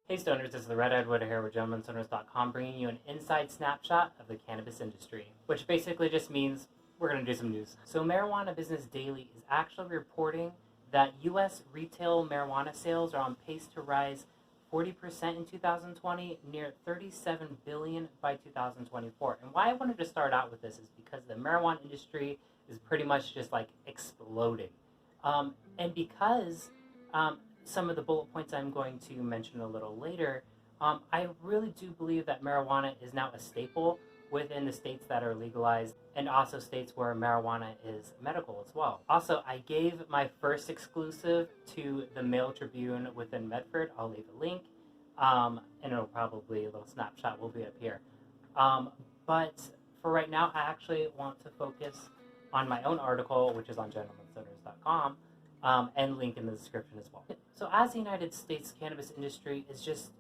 Hey stoners, this is the Red-Eyed Widow here with GentlemanStoners.com, bringing you an inside snapshot of the cannabis industry, which basically just means we're going to do some news. So Marijuana Business Daily is actually reporting that U.S. retail marijuana sales are on pace to rise 40% in 2020, near $37 billion by 2024. And why I wanted to start out with this is because the marijuana industry is pretty much just like exploding. And because some of the bullet points I'm going to mention a little later, I really do believe that marijuana is now a staple within the states that are legalized and also states where marijuana is medical as well. Also, I gave my first exclusive to the Mail Tribune within Medford. I'll leave a link, and it'll probably, a little snapshot will be up here. But for right now, I actually want to focus on my own article, which is on GentlemanStoners.com, and link in the description as well. So as the United States cannabis industry is just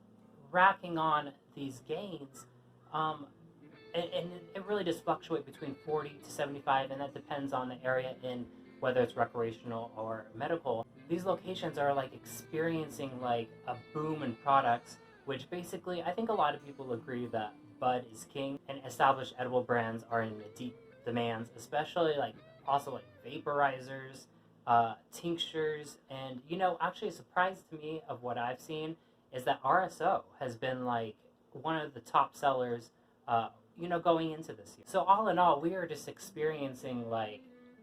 racking on these gains, and it really does fluctuate between 40 to 75, and that depends on the area in whether it's recreational or medical. These locations are like experiencing like a boom in products, which basically I think a lot of people agree that bud is king, and established edible brands are in deep demands, especially like also like vaporizers, tinctures, and actually a surprise to me of what I've seen is that RSO has been like one of the top sellers going into this year. So all in all, we are just experiencing like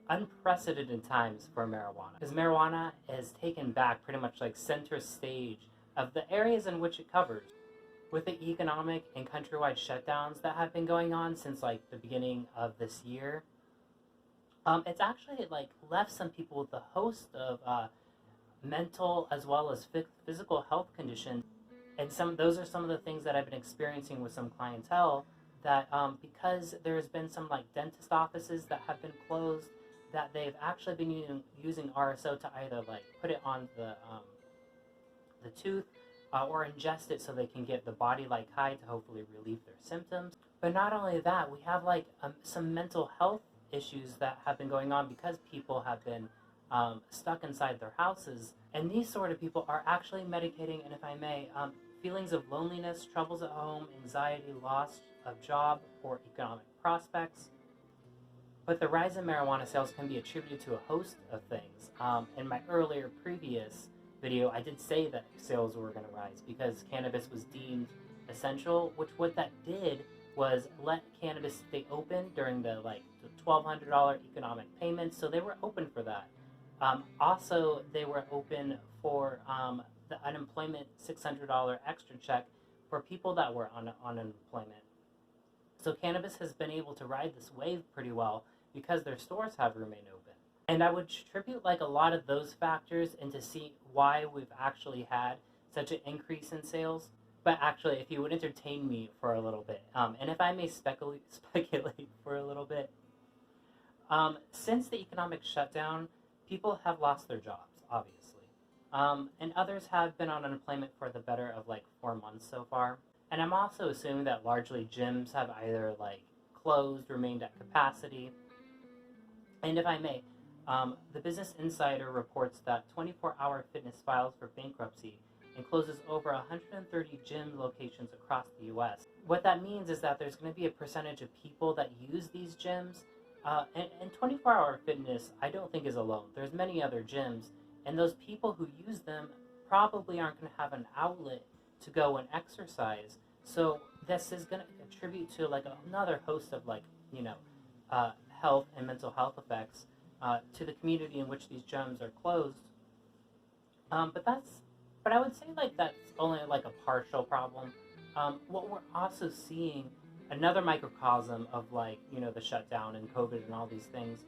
unprecedented times for marijuana, because marijuana has taken back pretty much like center stage of the areas in which it covers. With the economic and countrywide shutdowns that have been going on since like the beginning of this year, it's actually like left some people with a host of mental as well as physical health conditions, and those are some of the things that I've been experiencing with some clientele. That because there's been some like dentist offices that have been closed, that they've actually been using RSO to either like put it on the tooth or ingest it so they can get the body like high to hopefully relieve their symptoms. But not only that, we have like some mental health issues that have been going on because people have been stuck inside their houses, and these sort of people are actually medicating, and if I may, feelings of loneliness, troubles at home, anxiety, loss of job, or economic prospects. But the rise in marijuana sales can be attributed to a host of things. In my previous video, I did say that sales were going to rise because cannabis was deemed essential, which what that did was let cannabis stay open during the $1,200 economic payments, so they were open for that. Also, they were open for the unemployment $600 extra check for people that were on unemployment. So cannabis has been able to ride this wave pretty well because their stores have remained open. And I would attribute like a lot of those factors into see why we've actually had such an increase in sales. But actually, if you would entertain me for a little bit, and if I may speculate for a little bit, since the economic shutdown, people have lost their jobs, obviously. And others have been on unemployment for the better of like 4 months so far. And I'm also assuming that largely gyms have either like closed, remained at capacity. And if I may, the Business Insider reports that 24-Hour Fitness files for bankruptcy and closes over 130 gym locations across the U.S. What that means is that there's going to be a percentage of people that use these gyms, and 24-Hour Fitness I don't think is alone. There's many other gyms, and those people who use them probably aren't going to have an outlet to go and exercise. So this is going to contribute to like another host of health and mental health effects to the community in which these gyms are closed. But I would say like that's only like a partial problem. What we're also seeing, another microcosm of like the shutdown and COVID and all these things,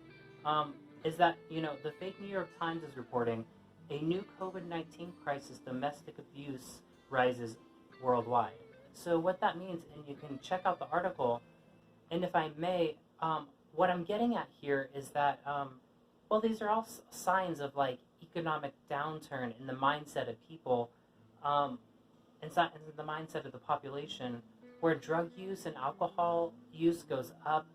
is that the fake New York Times is reporting a new COVID-19 crisis, domestic abuse rises worldwide. So what that means, and you can check out the article, and if I may, what I'm getting at here is that, these are all signs of like economic downturn in the mindset of people, and the mindset of the population, where drug use and alcohol use goes up,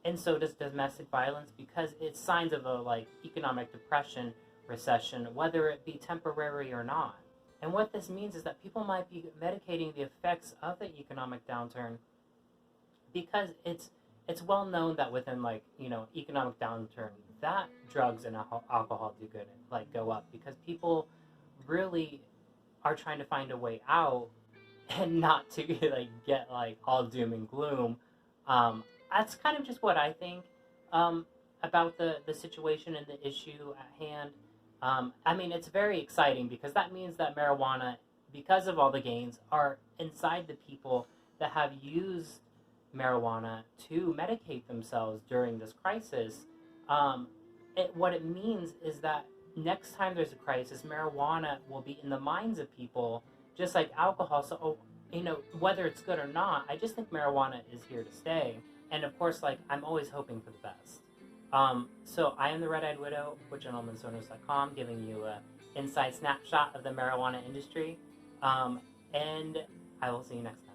and so does domestic violence, because it's signs of a like economic depression, recession, whether it be temporary or not. And what this means is that people might be medicating the effects of the economic downturn because it's well known that within economic downturn that drugs and alcohol do good go up because people really are trying to find a way out and not to get all doom and gloom. That's kind of just what I think about the situation and the issue at hand. I mean, it's very exciting because that means that marijuana, because of all the gains, are inside the people that have used marijuana to medicate themselves during this crisis. What it means is that next time there's a crisis, marijuana will be in the minds of people, just like alcohol. So, whether it's good or not, I just think marijuana is here to stay. And of course, I'm always hoping for the best. So I am the Red-Eyed Widow with GentlemanStoners.com, giving you an inside snapshot of the marijuana industry. And I will see you next time.